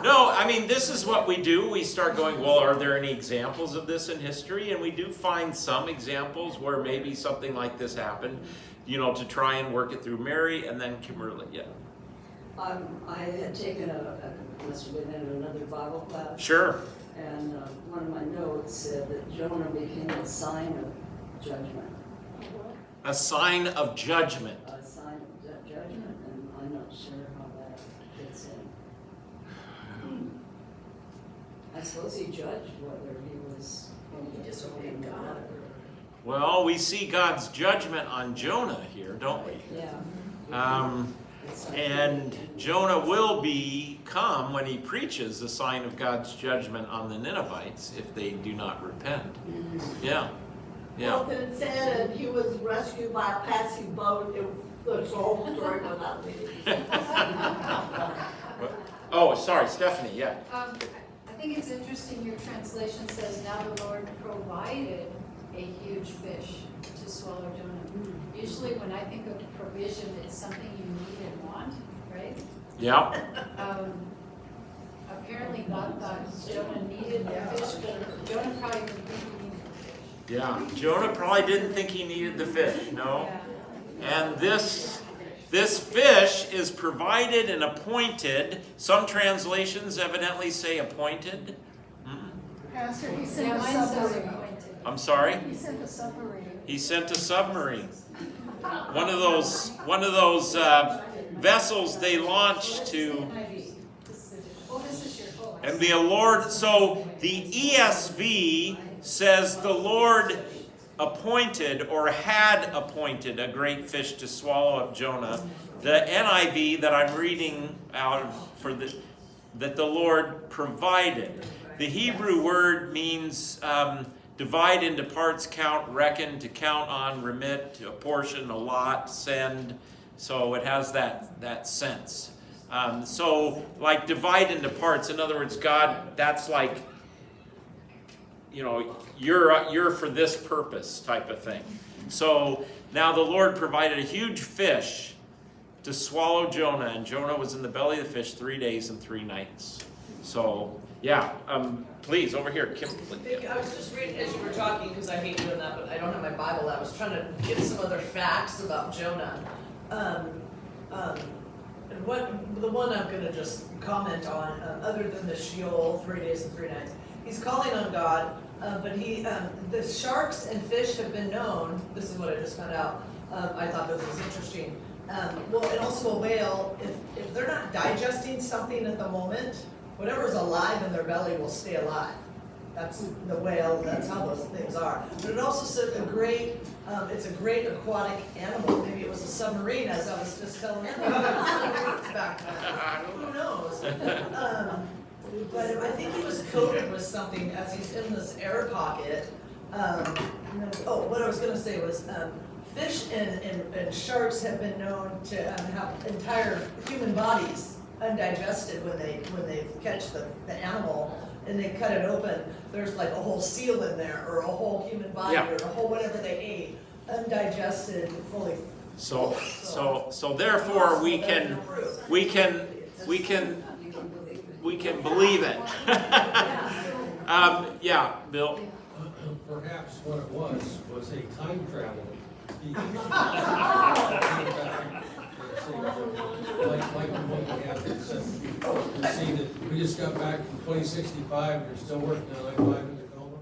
No, I mean, this is what we do. We start going, well, are there any examples of this in history? And we do find some examples where maybe something like this happened, you know, to try and work it through Mary and then Kimberly. Yeah. I had taken must have been in another Bible class. Sure. And one of my notes said that Jonah became a sign of judgment. A sign of judgment. A sign of judgment, and I'm not sure how that fits in. I suppose he judged whether he was disobeying God. Well, we see God's judgment on Jonah here, don't we? Yeah. And Jonah will become, when he preaches, a sign of God's judgment on the Ninevites if they do not repent. Yeah. Yeah. Well, if it said and he was rescued by a passing boat, it's the whole story without me. Oh, sorry, Stephanie, yeah. I think it's interesting your translation says, now the Lord provided a huge fish to swallow Jonah. Usually when I think of provision, it's something you need and want, right? Yeah. Apparently God thought Jonah needed the fish, but Jonah probably didn't think he needed the fish. Yeah. Jonah probably didn't think he needed the fish, no. Yeah. And this fish is provided and appointed. Some translations evidently say appointed. Pastor, he Yeah, sent a mine says submarine. appointed. I'm sorry? He sent a submarine. He sent a submarine. One of those vessels they launched to. Oh, this is your whole. And the Lord, so the ESV says the Lord appointed or had appointed a great fish to swallow up Jonah. The NIV that I'm reading out of that the Lord provided. The Hebrew word means divide into parts, count, reckon, to count on, remit, to apportion, allot, send. So it has that sense. So like divide into parts. In other words, God, that's like, you're for this purpose type of thing. So now the Lord provided a huge fish to swallow Jonah, and Jonah was in the belly of the fish 3 days and 3 nights. So yeah, please over here, Kim. Thank you. I was just reading as you were talking, because I hate doing that, but I don't have my Bible. I was trying to get some other facts about Jonah. And the one I'm going to just comment on, other than the Sheol, 3 days and 3 nights, he's calling on God, but the sharks and fish have been known. This is what I just found out. I thought this was interesting. Well, and also a whale, if they're not digesting something at the moment, whatever's alive in their belly will stay alive. That's the whale, that's how those things are. But it also said it's a great aquatic animal. Maybe it was a submarine, as I was just telling you. Back then. Who knows? But I think he was coated with something as he's in this air pocket. What I was going to say was fish and sharks have been known to have entire human bodies undigested when they catch the animal and they cut it open. There's like a whole seal in there, or a whole human body, or a whole whatever they ate, undigested, fully. So therefore we can believe it. Yeah, Bill. Perhaps what it was a time travel. Like the one we have here. So you see that we just got back from 2065, and you're still working on I-5 in Tacoma.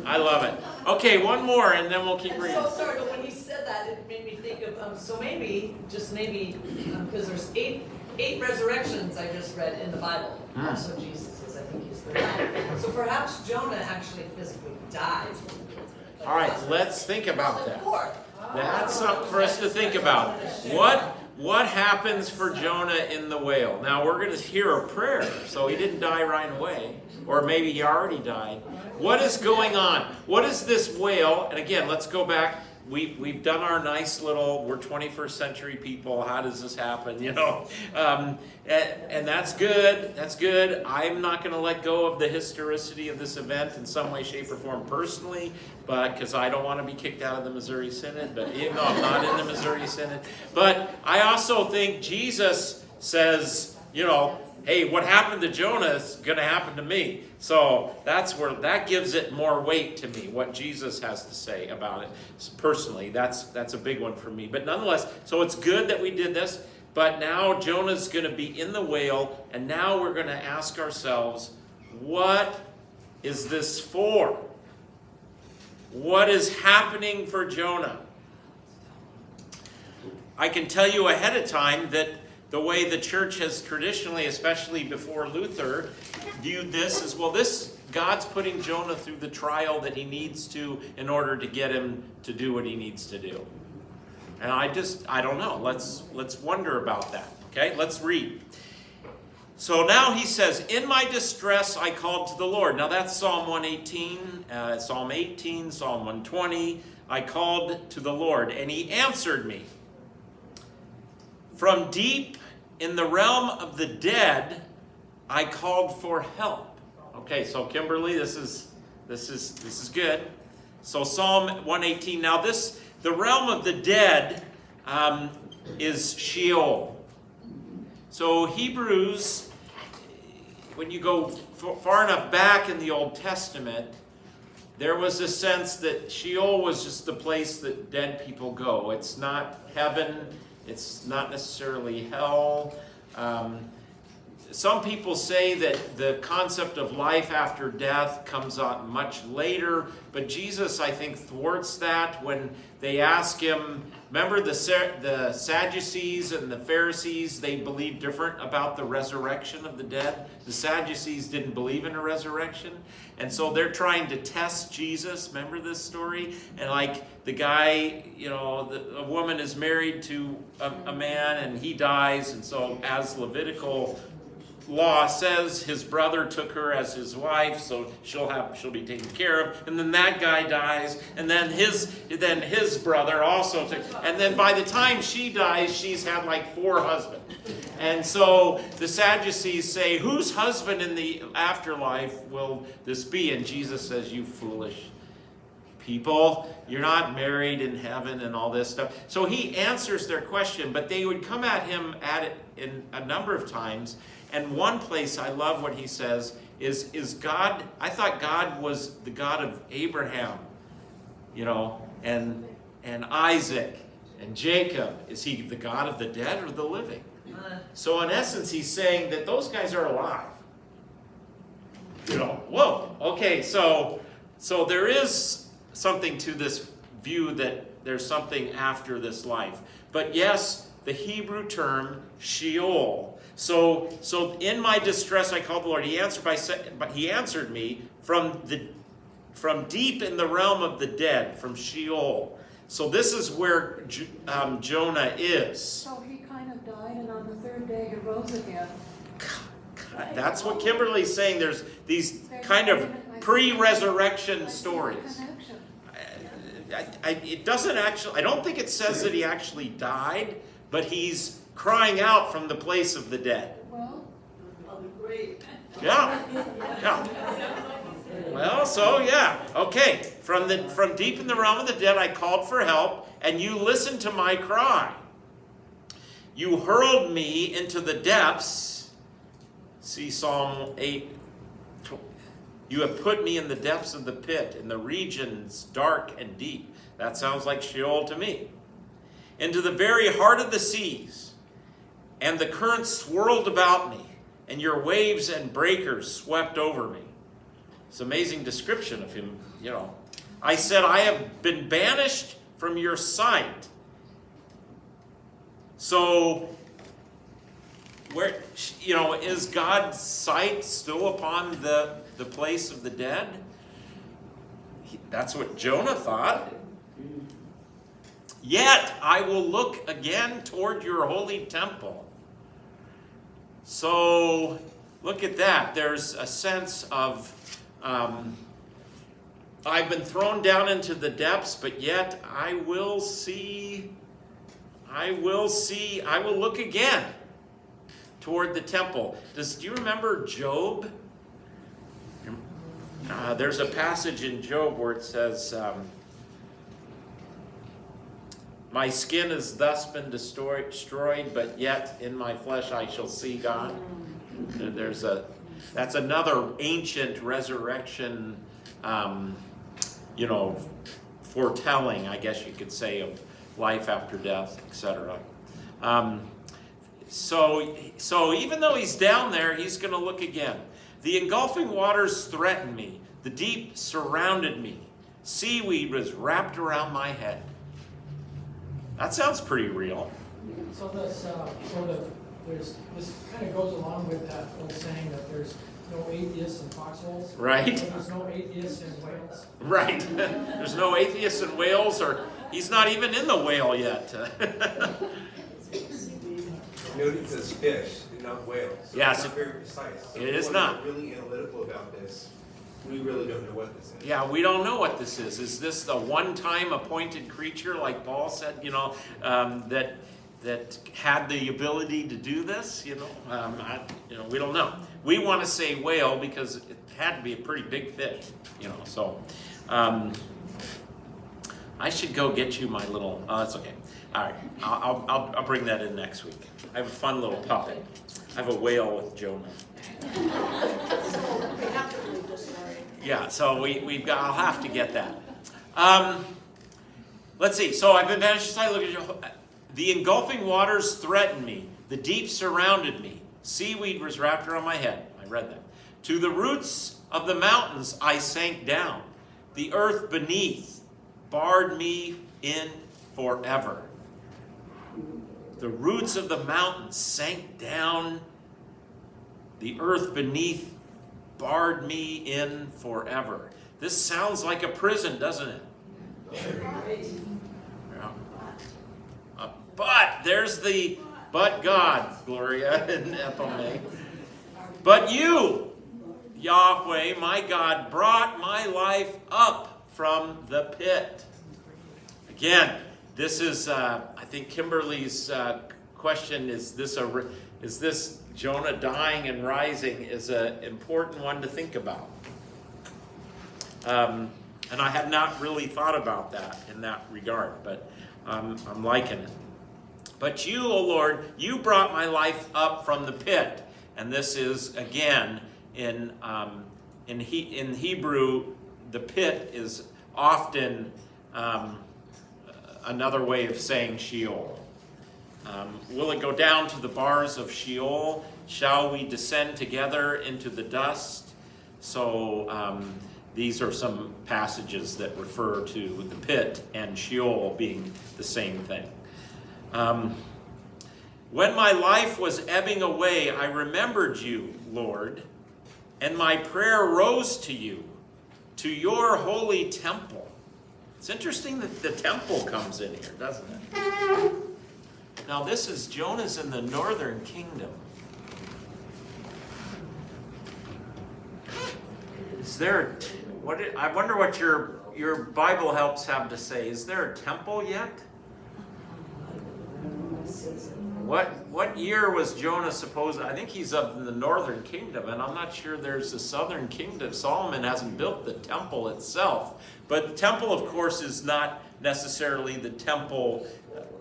I love it. Okay, one more, and then we'll keep reading. I'm so sorry, but when he said that, it made me think of, so maybe, just maybe, because there's eight resurrections I just read in the Bible. Also Jesus is, I think he's the one. So perhaps Jonah actually physically died. All right, let's think about that. Fourth. That's something for us to think about. What happens for Jonah in the whale? Now we're going to hear a prayer, so he didn't die right away, or maybe he already died. What is going on? What is this whale? And again, let's go back. We've done our nice little, we're 21st century people, how does this happen, and that's good, that's good. I'm not going to let go of the historicity of this event in some way, shape, or form personally, but because I don't want to be kicked out of the Missouri Synod, but even though I'm not in the Missouri Synod. But I also think Jesus says, hey, what happened to Jonah is going to happen to me. So that gives it more weight to me, what Jesus has to say about it. Personally, that's a big one for me. But nonetheless, so it's good that we did this. But now Jonah's going to be in the whale, and now we're going to ask ourselves, what is this for? What is happening for Jonah? I can tell you ahead of time that the way the church has traditionally, especially before Luther, viewed this as, well, God's putting Jonah through the trial that he needs to in order to get him to do what he needs to do. And I don't know. Let's wonder about that. Okay, let's read. So now he says, in my distress I called to the Lord. Now that's Psalm 118, Psalm 18, Psalm 120. I called to the Lord, and he answered me. From deep in the realm of the dead, I called for help. Okay, so Kimberly, this is good. So Psalm 118. Now the realm of the dead is Sheol. So Hebrews, when you go far enough back in the Old Testament, there was a sense that Sheol was just the place that dead people go. It's not heaven. It's not necessarily hell. some people say that the concept of life after death comes out much later, but Jesus, I think, thwarts that when they ask him. Remember the Sadducees and the Pharisees, they believed different about the resurrection of the dead. The Sadducees didn't believe in a resurrection. And so they're trying to test Jesus. Remember this story? And like the guy, a woman is married to a man and he dies. And so as Levitical law says, his brother took her as his wife, so she'll be taken care of. And then that guy dies, and then his brother also took. And then by the time she dies, she's had like 4 husbands. And so the Sadducees say, whose husband in the afterlife will this be? And Jesus says, you foolish people, you're not married in heaven and all this stuff. So he answers their question, but they would come at him at it in a number of times. And one place I love what he says is God, I thought God was the God of Abraham, and Isaac and Jacob. Is he the God of the dead or the living? So in essence, he's saying that those guys are alive. Whoa, okay, so there is something to this view that there's something after this life. But yes, the Hebrew term Sheol. So in my distress I called the Lord. He answered me from deep in the realm of the dead, from Sheol. So this is where Jonah is. So he kind of died, and on the 3rd day he rose again. That's what Kimberly's saying. There's these kind of pre-resurrection stories. It doesn't actually. I don't think it says that he actually died, but he's crying out from the place of the dead. Well, great. Yeah. Well, so yeah. Okay. From deep in the realm of the dead, I called for help, and you listened to my cry. You hurled me into the depths. See Psalm 8. You have put me in the depths of the pit, in the regions dark and deep. That sounds like Sheol to me. Into the very heart of the seas. And the currents swirled about me, and your waves and breakers swept over me. It's an amazing description of him, I said, I have been banished from your sight. So, where, is God's sight still upon the place of the dead? That's what Jonah thought. Yet I will look again toward your holy temple. So look at that. There's a sense of, I've been thrown down into the depths, but yet I will look again toward the temple. Do you remember Job? There's a passage in Job where it says, my skin has thus been destroyed, but yet in my flesh I shall see God. That's another ancient resurrection, foretelling, I guess you could say, of life after death, etc. So even though he's down there, he's going to look again. The engulfing waters threatened me. The deep surrounded me. Seaweed was wrapped around my head. That sounds pretty real. So this this kind of goes along with that old saying that there's no atheists in foxholes. Right. There's no atheists in whales. Right. There's no atheists in whales, or he's not even in the whale yet. Note it says fish, not whales. So Yes, it's not very precise. So it is if not. we're really analytical about this, we really don't know what this is. Yeah, we don't know what this is. Is this the one-time appointed creature, like Paul said, that had the ability to do this? We don't know. We want to say whale because it had to be a pretty big fish, So, I should go get you my little. That's okay. All right, I'll bring that in next week. I have a fun little puppet. I have a whale with Jonah. Yeah, so I'll have to get that. Let's see. So I've been banished. I look at the engulfing waters threatened me. The deep surrounded me. Seaweed was wrapped around my head. I read that. To the roots of the mountains I sank down. The earth beneath barred me in forever. The roots of the mountains sank down. The earth beneath barred me in forever. This sounds like a prison, doesn't it? Yeah. But there's the but God, Gloria and Ethel May. But you, Yahweh, my God, brought my life up from the pit. Again, this is, I think Kimberly's question, is this Jonah dying and rising, is an important one to think about. And I had not really thought about that in that regard, but I'm liking it. But you, O Lord, you brought my life up from the pit. And this is, again, in Hebrew, the pit is often another way of saying Sheol. Will it go down to the bars of Sheol? Shall we descend together into the dust? So these are some passages that refer to the pit and Sheol being the same thing. When my life was ebbing away, I remembered you, Lord, and my prayer rose to you, to your holy temple. It's interesting that the temple comes in here, doesn't it? Now this is Jonah's in the northern kingdom. Is there, I wonder what your Bible helps have to say. Is there a temple yet? What year was Jonah supposed? I think he's up in the northern kingdom, and I'm not sure there's a southern kingdom. Solomon hasn't built the temple itself. But the temple, of course, is not necessarily the temple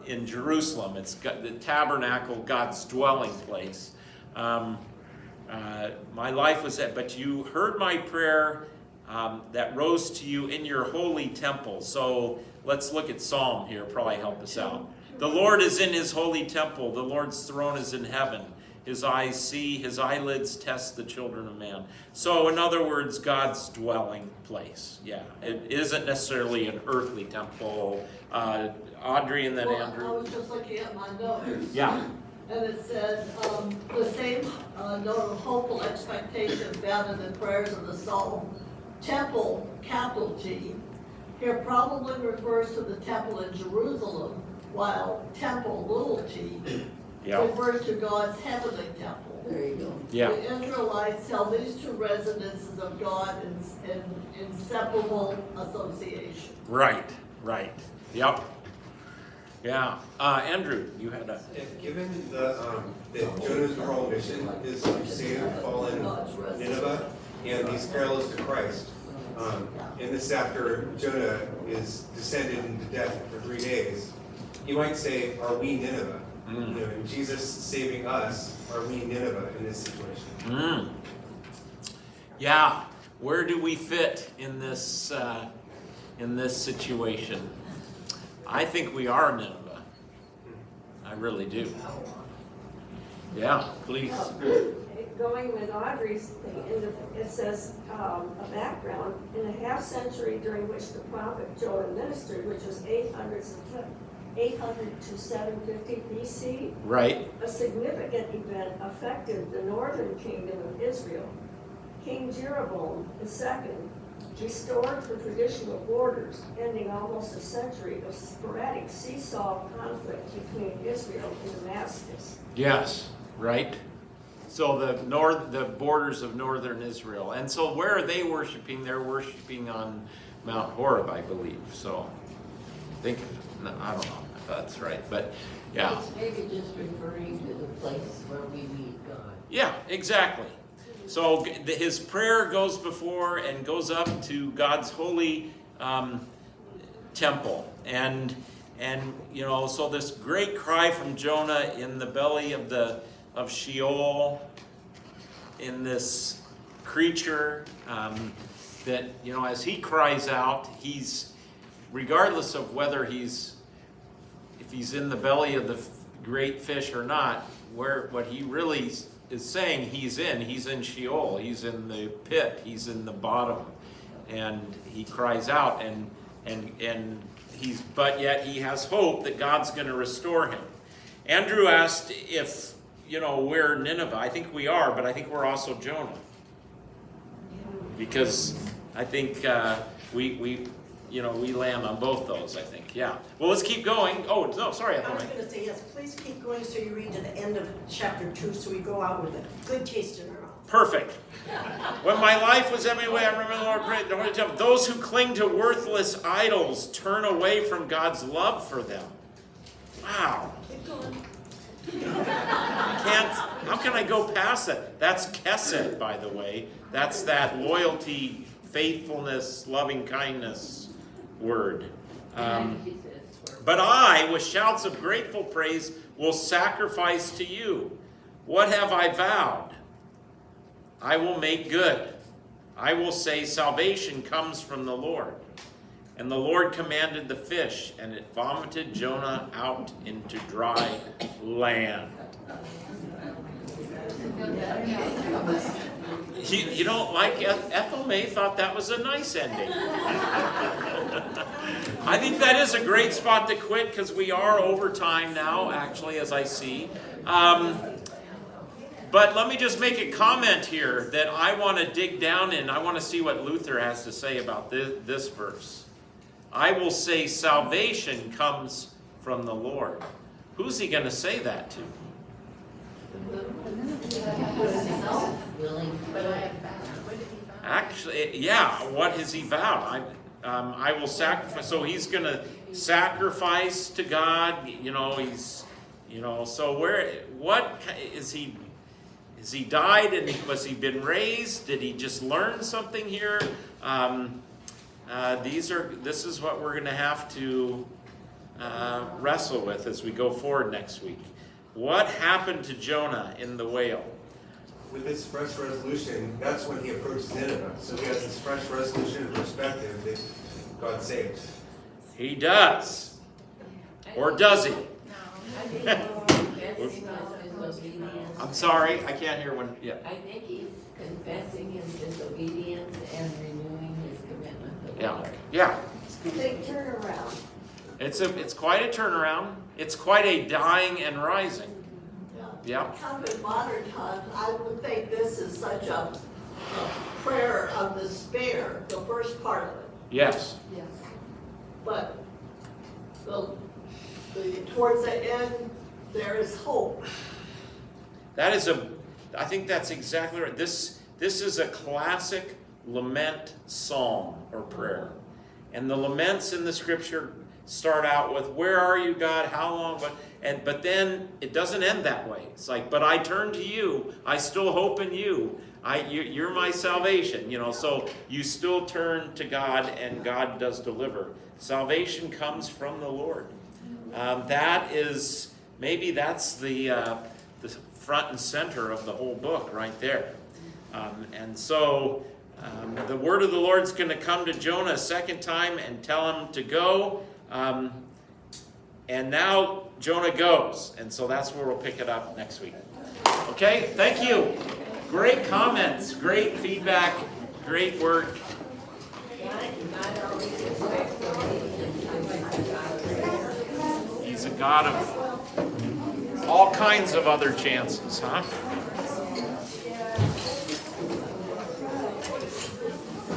in Jerusalem. It's got the tabernacle, God's dwelling place. My life was that, but you heard my prayer that rose to you in your holy temple. So let's look at Psalm here, probably help us out. The Lord is in his holy temple. The Lord's throne is in heaven. His eyes see, his eyelids test the children of man. So in other words, God's dwelling place. Yeah, it isn't necessarily an earthly temple. Audrey and then Andrew. I was just looking at my notes. Yeah. And it said, the same note of hopeful expectation found in the prayers of the psalm. Temple, capital T, here probably refers to the temple in Jerusalem, while temple, little t, refers to God's heavenly temple. There you go. Yeah. The Israelites held these two residences of God in inseparable association. Right. Yep. Yeah. Andrew, you had a... Given that Jonah's overall mission is to save fallen Nineveh and these parallels to Christ, and this is after Jonah is descended into death for 3 days, you might say, are we Nineveh? You know, and Jesus saving us, are we Nineveh in this situation? Yeah. Where do we fit in this situation? I think we are Nineveh. I really do. Yeah, please. Going with Audrey's thing, it says a background, in the half century during which the prophet Jonah ministered, which was 800 to 750 BC, Right. a significant event affected the northern kingdom of Israel. King Jeroboam II restored the traditional borders, ending almost a century of sporadic seesaw conflict between Israel and Damascus. Yes, right. So the borders of northern Israel. And so where are they worshiping? They're worshiping on Mount Horeb, I believe. So I don't know if that's right, but yeah. It's maybe just referring to the place where we meet God. Yeah, exactly. So his prayer goes before and goes up to God's holy temple. And you know, so this great cry from Jonah in the belly of Sheol, in this creature, that, you know, as he cries out, he's, regardless of whether if he's in the belly of the great fish or not, what he really saying he's in Sheol, he's in the pit, he's in the bottom, and he cries out, but yet he has hope that God's going to restore him. Andrew asked if, we're Nineveh. I think we are, but I think we're also Jonah. Because I think we land on both those, I think. Yeah. Well, let's keep going. Oh, no, sorry. I was going to say, yes, please keep going so you read to the end of chapter 2 so we go out with a good taste in our mouth. Perfect. When my life was every way, I remember the Lord prayed. Those who cling to worthless idols turn away from God's love for them. Wow. Keep going. How can I go past that? That's kesed, by the way. That's that loyalty, faithfulness, loving kindness word. But I, with shouts of grateful praise, will sacrifice to you. What have I vowed? I will make good. I will say salvation comes from the Lord. And the Lord commanded the fish, and it vomited Jonah out into dry land. You don't like Ethel May thought that was a nice ending. I think that is a great spot to quit because we are over time now, actually, as I see. But let me just make a comment here that I want to dig down in. I want to see what Luther has to say about this verse. I will say salvation comes from the Lord. Who's he going to say that to? Actually, yeah, what has he vowed? I will sacrifice. So he's going to sacrifice to God. So what is he? Has he died and was he been raised? Did he just learn something here? This is what we're going to have to wrestle with as we go forward next week. What happened to Jonah in the whale? With this fresh resolution, that's when he approaches Nineveh. So he has this fresh resolution and perspective that God saves. He does. Or does he? I'm sorry, I can't hear when. Yeah. I think he's confessing his disobedience and renewing his commitment to the Lord. Yeah. Big turnaround. It's quite a turnaround. It's quite a dying and rising. Yeah. Kind of in modern times, I would think this is such a prayer of despair, the first part of it. Yes. Yes. But towards the end, there is hope. I think that's exactly right. This is a classic lament psalm or prayer. And the laments in the scripture start out with, where are you, God? How long? But then it doesn't end that way. It's like, but I turn to you. I still hope in you. You're my salvation. So you still turn to God and God does deliver. Salvation comes from the Lord. That's the front and center of the whole book right there. The word of the Lord's going to come to Jonah a second time and tell him to go. And now Jonah goes. And so that's where we'll pick it up next week. Okay, thank you. Great comments, great feedback, great work. He's a God of all kinds of other chances, huh?